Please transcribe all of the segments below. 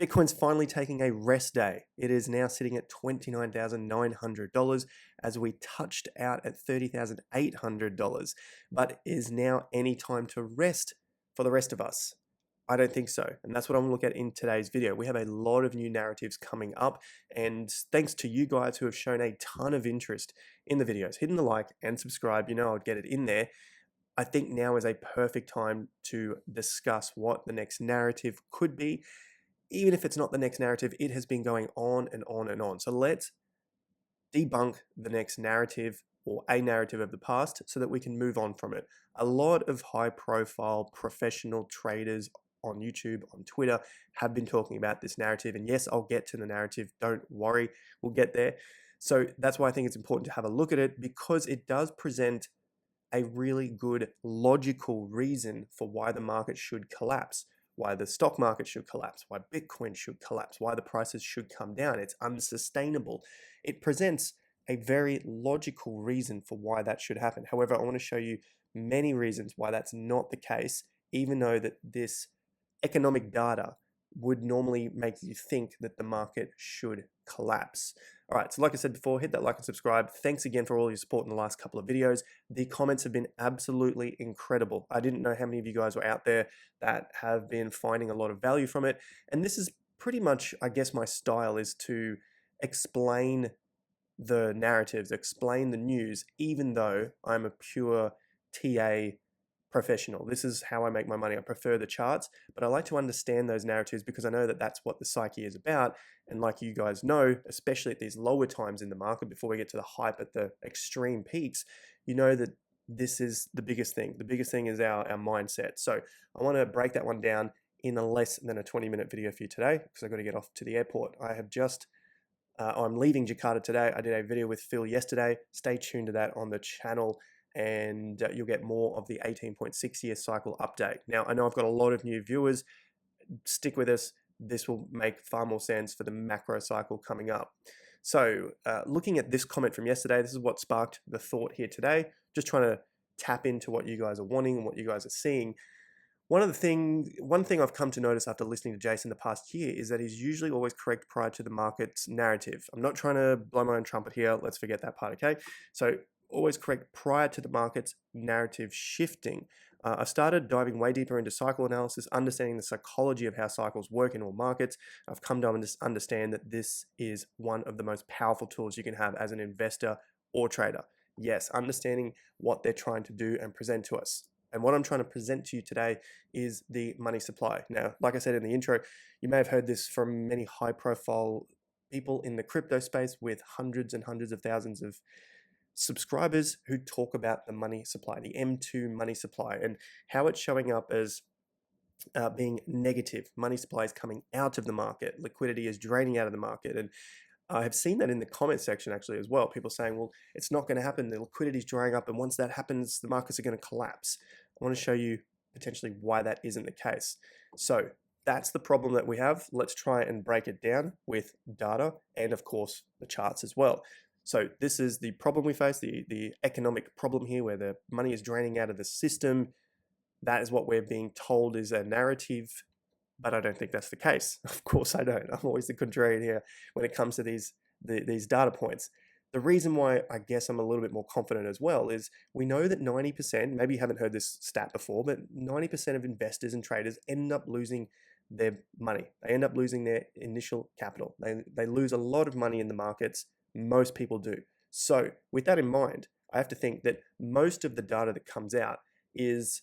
Bitcoin's finally taking a rest day. It is now sitting at $29,900 as we touched out at $30,800, but is now any time to rest for the rest of us? I don't think so. And that's what I'm going to look at in today's video. We have a lot of new narratives coming up, and thanks to you guys who have shown a ton of interest in the videos, hitting the like and subscribe, you know I would get it in there. I think now is a perfect time to discuss what the next narrative could be. Even if it's not the next narrative, it has been going on and on and on. So let's debunk the next narrative or a narrative of the past so that we can move on from it. A lot of high profile professional traders on YouTube, on Twitter, have been talking about this narrative. And yes, I'll get to the narrative. Don't worry, we'll get there. So that's why I think it's important to have a look at it, because it does present a really good logical reason for why the market should collapse, why the stock market should collapse, why Bitcoin should collapse, why the prices should come down. It's unsustainable. It presents a very logical reason for why that should happen. However, I want to show you many reasons why that's not the case, even though that this economic data would normally make you think that the market should collapse. All right, so like I said before, hit that like and subscribe. Thanks again for all your support in the last couple of videos. The comments have been absolutely incredible. I didn't know how many of you guys were out there that have been finding a lot of value from it. And this is pretty much, I guess, my style is to explain the narratives, explain the news, even though I'm a pure TA professional. This is how I make my money. I prefer the charts, but I like to understand those narratives because I know that that's what the psyche is about. And like you guys know, especially at these lower times in the market, before we get to the hype at the extreme peaks, you know that this is the biggest thing. The biggest thing is our mindset. So I want to break that one down in a less than a 20-minute video for you today, because I've got to get off to the airport. I'm leaving Jakarta today. I did a video with Phil yesterday. Stay tuned to that on the channel, and you'll get more of the 18.6-year cycle update. Now, I know I've got a lot of new viewers. Stick with us. This will make far more sense for the macro cycle coming up. So looking at this comment from yesterday, this is what sparked the thought here today. Just trying to tap into what you guys are wanting and what you guys are seeing. One thing I've come to notice after listening to Jason the past year is that he's usually always correct prior to the market's narrative. I'm not trying to blow my own trumpet here. Let's forget that part, okay? So always correct prior to the market's narrative shifting. I started diving way deeper into cycle analysis, understanding the psychology of how cycles work in all markets. I've come to understand that this is one of the most powerful tools you can have as an investor or trader. Yes, understanding what they're trying to do and present to us. And what I'm trying to present to you today is the money supply. Now, like I said in the intro, you may have heard this from many high-profile people in the crypto space with hundreds and hundreds of thousands of subscribers who talk about the money supply, the M2 money supply, and how it's showing up as being negative. Money supply is coming out of the market. Liquidity is draining out of the market. And I have seen that in the comment section actually as well. People saying, well, it's not going to happen. The liquidity is drying up. And once that happens, the markets are going to collapse. I want to show you potentially why that isn't the case. So that's the problem that we have. Let's try and break it down with data and, of course, the charts as well. So this is the problem we face, the economic problem here, where the money is draining out of the system. That is what we're being told is a narrative, but I don't think that's the case. Of course I don't. I'm always the contrarian here when it comes to these data points. The reason why I guess I'm a little bit more confident as well is we know that 90%, maybe you haven't heard this stat before, but 90% of investors and traders end up losing their money. They end up losing their initial capital. They lose a lot of money in the markets. Most people do. So with that in mind, I have to think that most of the data that comes out is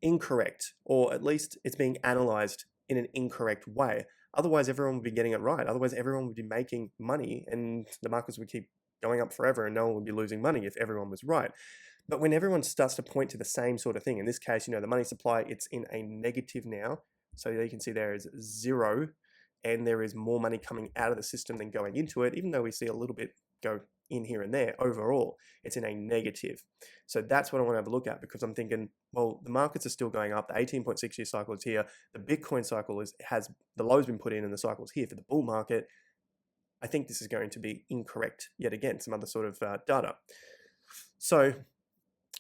incorrect, or at least it's being analyzed in an incorrect way. Otherwise, everyone would be getting it right. Otherwise, everyone would be making money and the markets would keep going up forever and no one would be losing money if everyone was right. But when everyone starts to point to the same sort of thing, in this case, the money supply, it's in a negative now. So you can see there is zero, and there is more money coming out of the system than going into it, even though we see a little bit go in here and there. Overall, it's in a negative. So that's what I want to have a look at, because I'm thinking, well, the markets are still going up. The 18.6-year cycle is here. The Bitcoin cycle has the lows been put in and the cycle's here for the bull market. I think this is going to be incorrect yet again, some other sort of data. So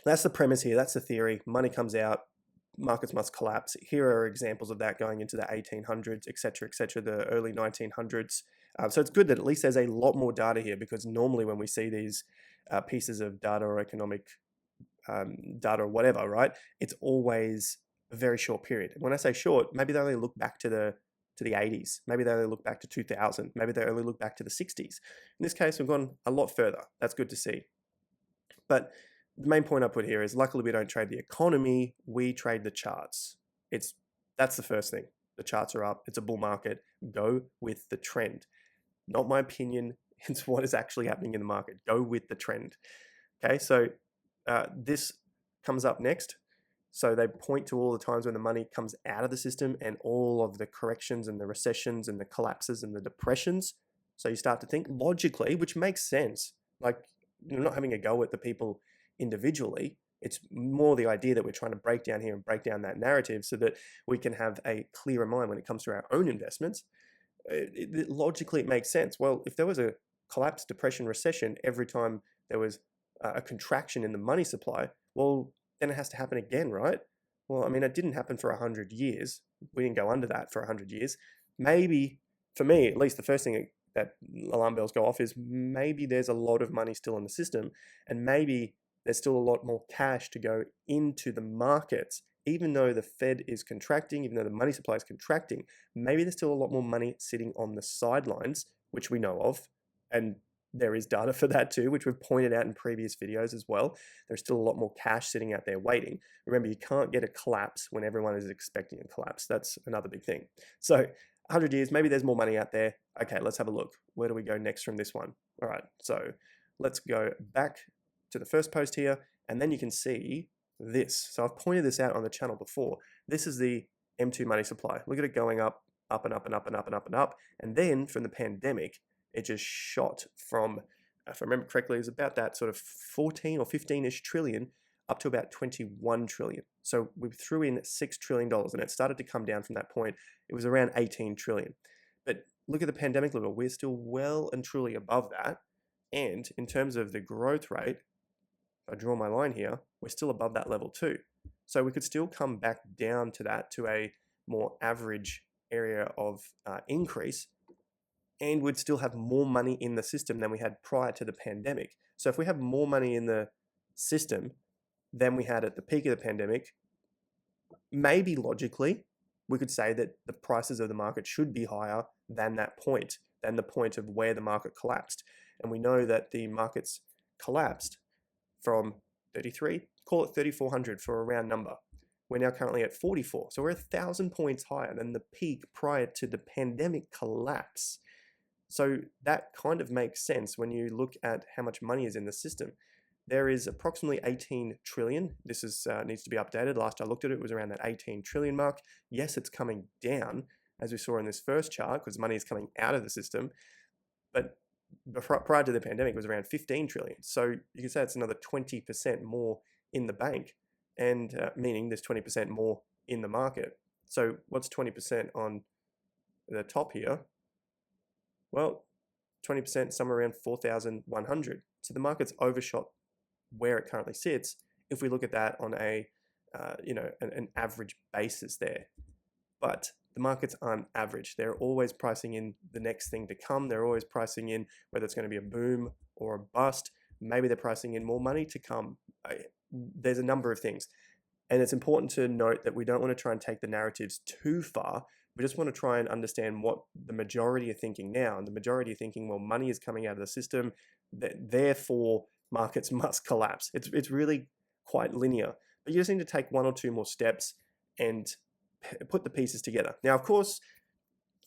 that's the premise here. That's the theory. Money comes out. markets must collapse. Here are examples of that going into the 1800s, etc., the early 1900s. So it's good that at least there's a lot more data here, because normally when we see these pieces of data or economic data or whatever, right, it's always a very short period. When I say short, maybe they only look back to the 80s, maybe they only look back to 2000, maybe they only look back to the 60s. In this case, we've gone a lot further. That's good to see. But the main point I put here is, luckily we don't trade the economy, we trade the charts. That's the first thing. The charts are up, it's a bull market, go with the trend. Not my opinion, it's what is actually happening in the market. Go with the trend. Okay, so this comes up next. So they point to all the times when the money comes out of the system and all of the corrections and the recessions and the collapses and the depressions. So you start to think logically, which makes sense. Like, you're not having a go at the people individually. It's more the idea that we're trying to break down here and break down that narrative so that we can have a clearer mind when it comes to our own investments. Logically, it makes sense. Well, if there was a collapse, depression, recession every time there was a contraction in the money supply, well, then it has to happen again, right? Well, I mean, it didn't happen for 100 years. We didn't go under that for 100 years. Maybe, for me, at least the first thing that alarm bells go off is maybe there's a lot of money still in the system, and maybe there's still a lot more cash to go into the markets. Even though the Fed is contracting, even though the money supply is contracting, maybe there's still a lot more money sitting on the sidelines, which we know of, and there is data for that too, which we've pointed out in previous videos as well. There's still a lot more cash sitting out there waiting. Remember, you can't get a collapse when everyone is expecting a collapse. That's another big thing. So 100 years, maybe there's more money out there. Okay, let's have a look. Where do we go next from this one? All right, so let's go back to the first post here, and then you can see this. So I've pointed this out on the channel before. This is the M2 money supply. Look at it going up, up and up and up and up and up and up. And then from the pandemic, it just shot from, if I remember correctly, it was about that sort of 14 or 15-ish trillion up to about 21 trillion. So we threw in $6 trillion and it started to come down from that point. It was around 18 trillion. But look at the pandemic level. We're still well and truly above that. And in terms of the growth rate, if I draw my line here, we're still above that level too. So we could still come back down to that, to a more average area of increase, and we'd still have more money in the system than we had prior to the pandemic. So if we have more money in the system than we had at the peak of the pandemic, maybe logically, we could say that the prices of the market should be higher than that point, than the point of where the market collapsed. And we know that the markets collapsed from 33, call it 3,400 for a round number. We're now currently at 44. So we're 1,000 points higher than the peak prior to the pandemic collapse. So that kind of makes sense when you look at how much money is in the system. There is approximately 18 trillion. This is needs to be updated. Last I looked at it, it was around that 18 trillion mark. Yes, it's coming down, as we saw in this first chart, because money is coming out of the system. But prior to the pandemic, it was around 15 trillion. So you can say it's another 20% more in the bank, and meaning there's 20% more in the market. So what's 20% on the top here? Well, 20%, somewhere around 4,100. So the market's overshot where it currently sits if we look at that on a an average basis there. But the markets aren't average. They're always pricing in the next thing to come. They're always pricing in whether it's going to be a boom or a bust. Maybe they're pricing in more money to come. There's a number of things. And it's important to note that we don't want to try and take the narratives too far. We just want to try and understand what the majority are thinking now. And the majority are thinking, well, money is coming out of the system, therefore markets must collapse. It's really quite linear. But you just need to take one or two more steps and put the pieces together. Now, of course,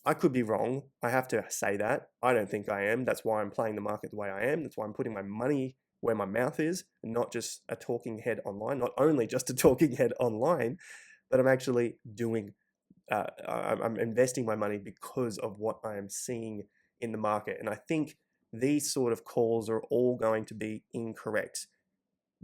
I could be wrong. I have to say that. I don't think I am. That's why I'm playing the market the way I am. That's why I'm putting my money where my mouth is, and not just a talking head online. Not only just a talking head online, but I'm actually doing I'm investing my money because of what I am seeing in the market. And I think these sort of calls are all going to be incorrect.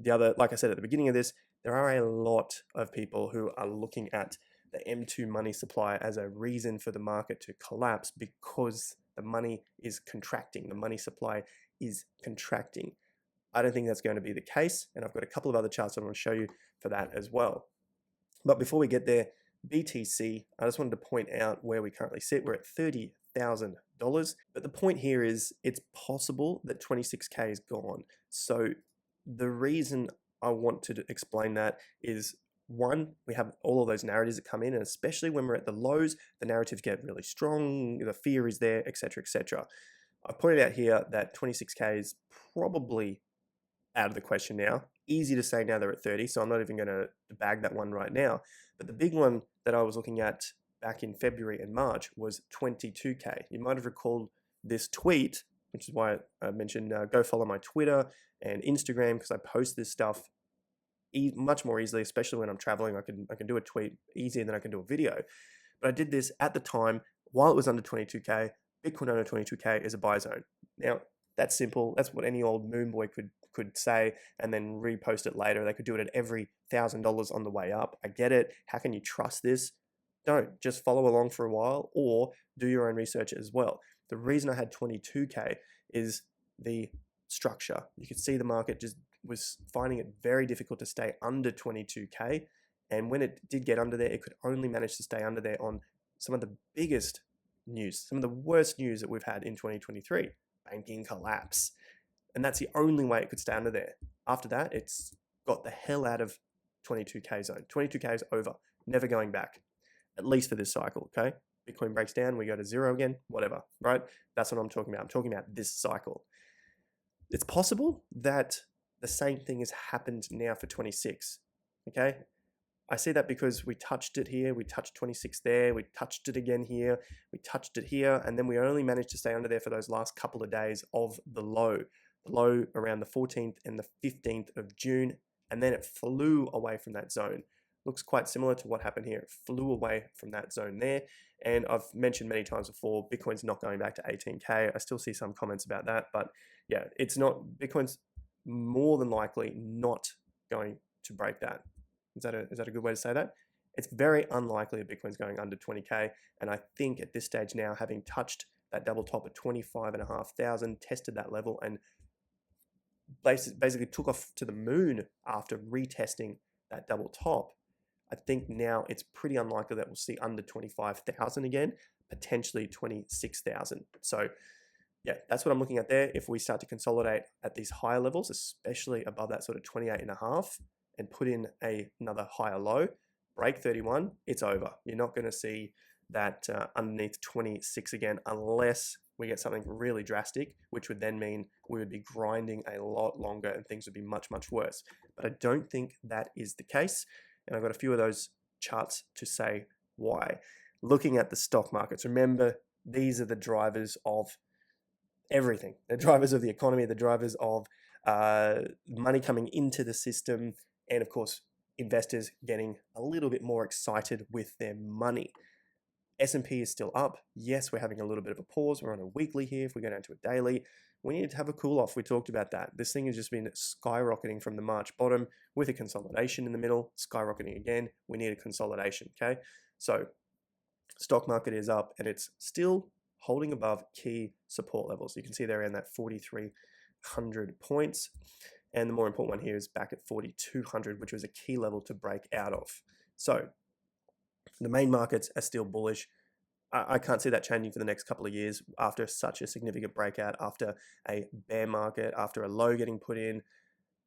Like I said at the beginning of this, there are a lot of people who are looking at the M2 money supply as a reason for the market to collapse because the money is contracting. The money supply is contracting. I don't think that's going to be the case. And I've got a couple of other charts I want to show you for that as well. But before we get there, BTC, I just wanted to point out where we currently sit. We're at $30,000. But the point here is it's possible that 26K is gone. So the reason I want to explain that is, one, we have all of those narratives that come in, and especially when we're at the lows, the narratives get really strong, the fear is there, etc., etc. I pointed out here that 26K is probably out of the question now. Easy to say now they're at 30, so I'm not even going to bag that one right now. But the big one that I was looking at back in February and March was 22K. You might have recalled this tweet, which is why I mentioned go follow my Twitter and Instagram, because I post this stuff much more easily, especially when I'm traveling. I can do a tweet easier than I can do a video. But I did this at the time while it was under 22K. Bitcoin under 22K is a buy zone. Now, that's simple. That's what any old moon boy could say and then repost it later. They could do it at every $1,000 on the way up. I get it. How can you trust this? Don't. Just follow along for a while or do your own research as well. The reason I had 22K is the structure. You could see the market just was finding it very difficult to stay under 22K. And when it did get under there, it could only manage to stay under there on some of the biggest news, some of the worst news that we've had in 2023, banking collapse. And that's the only way it could stay under there. After that, it's got the hell out of 22K zone. 22K is over, never going back, at least for this cycle, okay? Bitcoin breaks down, we go to zero again, whatever, right? That's what I'm talking about. I'm talking about this cycle. It's possible that the same thing has happened now for 26, okay? I see that because we touched it here, we touched 26 there, we touched it again here, we touched it here, and then we only managed to stay under there for those last couple of days of the low around the 14th and the 15th of June, and then it flew away from that zone. Looks quite similar to what happened here. It flew away from that zone there, and I've mentioned many times before, Bitcoin's not going back to 18K. I still see some comments about that, but yeah, it's not, Bitcoin's more than likely not going to break that. Is that a good way to say that? It's very unlikely that Bitcoin's going under 20K, and I think at this stage now, having touched that double top at 25,500, tested that level, and basically took off to the moon after retesting that double top, I think now it's pretty unlikely that we'll see under 25,000 again, potentially 26,000. So yeah, that's what I'm looking at there. If we start to consolidate at these higher levels, especially above that sort of 28.5, and put in another higher low, break 31, it's over. You're not going to see that underneath 26 again unless we get something really drastic, which would then mean we would be grinding a lot longer and things would be much, much worse. But I don't think that is the case. And I've got a few of those charts to say why. Looking at the stock markets, remember, these are the drivers of everything. The drivers of the economy, the drivers of money coming into the system, and of course, investors getting a little bit more excited with their money. S&P is still up. Yes, we're having a little bit of a pause. We're on a weekly here. If we go down to a daily, we need to have a cool off. We talked about that. This thing has just been skyrocketing from the March bottom with a consolidation in the middle, skyrocketing again. We need a consolidation, okay? So stock market is up and it's still holding above key support levels. You can see they're around that 4,300 points. And the more important one here is back at 4,200, which was a key level to break out of. So the main markets are still bullish. I can't see that changing for the next couple of years after such a significant breakout, after a bear market, after a low getting put in,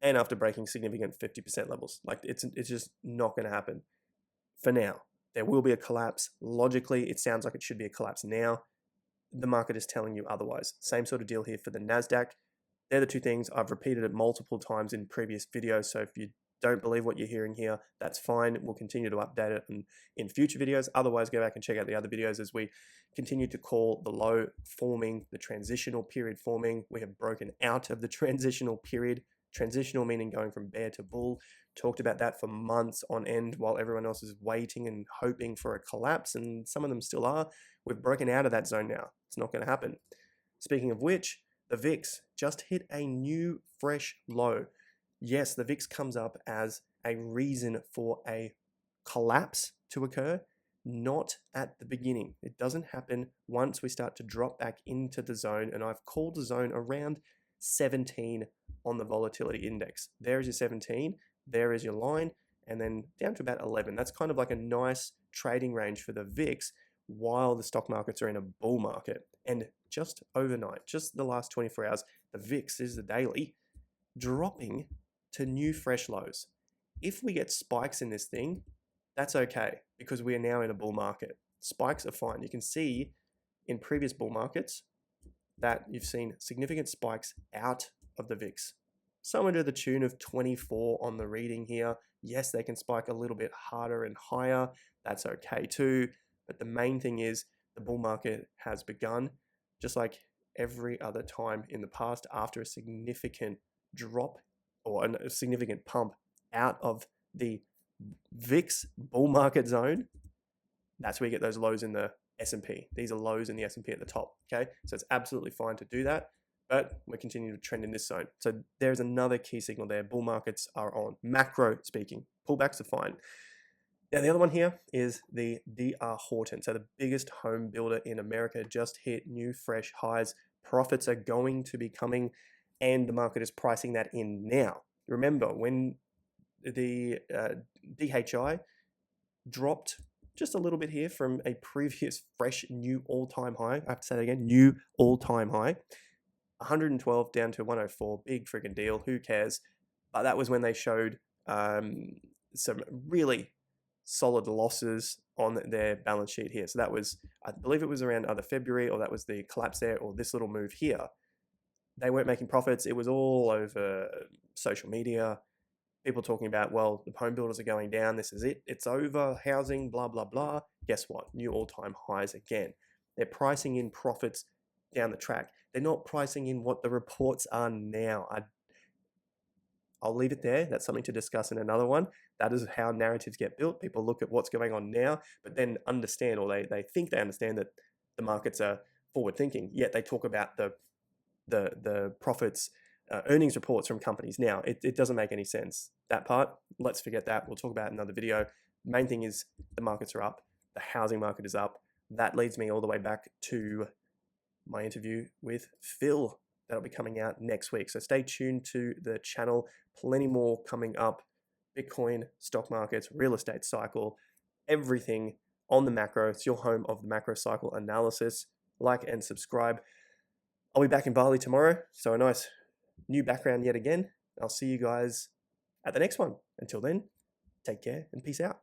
and after breaking significant 50% levels. Like it's just not going to happen for now. There will be a collapse. Logically, it sounds like it should be a collapse now. The market is telling you otherwise. Same sort of deal here for the NASDAQ. They're the two things. I've repeated it multiple times in previous videos. So if you don't believe what you're hearing here, that's fine. We'll continue to update it in future videos. Otherwise, go back and check out the other videos as we continue to call the low forming, the transitional period forming. We have broken out of the transitional period. Transitional meaning going from bear to bull. Talked about that for months on end while everyone else is waiting and hoping for a collapse, and some of them still are. We've broken out of that zone now. It's not going to happen. Speaking of which, the VIX just hit a new fresh low. Yes, the VIX comes up as a reason for a collapse to occur, not at the beginning. It doesn't happen once we start to drop back into the zone, and I've called the zone around 17 on the volatility index. There is your 17, there is your line. and then down to about 11. That's kind of like a nice trading range for the VIX while the stock markets are in a bull market. And just overnight, just the last 24 hours, the VIX is the daily, dropping to new fresh lows. If we get spikes in this thing, that's okay because we are now in a bull market. Spikes are fine. You can see in previous bull markets that you've seen significant spikes out of the VIX. Somewhere to the tune of 24 on the reading here. Yes, they can spike a little bit harder and higher. That's okay too. But the main thing is the bull market has begun, just like every other time in the past after a significant drop or a significant pump out of the VIX bull market zone. That's where you get those lows in the S&P. These are lows in the S&P at the top, okay? So it's absolutely fine to do that, but we're continuing to trend in this zone. So there's another key signal there. Bull markets are on. Macro speaking, pullbacks are fine. Now, the other one here is the D.R. Horton. So the biggest home builder in America just hit new fresh highs. Profits are going to be coming, and the market is pricing that in now. Remember, when the DHI dropped just a little bit here from a previous fresh new all-time high. I have to say that again, new all-time high. 112 down to 104, big freaking deal. Who cares? But that was when they showed some really solid losses on their balance sheet here. So that was, I believe it was around either February, or that was the collapse there, or this little move here. They weren't making profits. It was all over social media. People talking about, well, the home builders are going down. This is it. It's over. Housing, blah, blah, blah. Guess what? New all-time highs again. They're pricing in profits down the track. They're not pricing in what the reports are now. I'll leave it there. That's something to discuss in another one. That is how narratives get built. People look at what's going on now, but then understand, or they think they understand that the markets are forward thinking, yet they talk about the profits, earnings reports from companies. Now, it doesn't make any sense. That part, let's forget that. We'll talk about it in another video. Main thing is the markets are up. The housing market is up. That leads me all the way back to my interview with Phil. That'll be coming out next week. So stay tuned to the channel. Plenty more coming up. Bitcoin, stock markets, real estate cycle, everything on the macro. It's your home of the macro cycle analysis. Like and subscribe. I'll be back in Bali tomorrow. So a nice new background yet again. I'll see you guys at the next one. Until then, take care and peace out.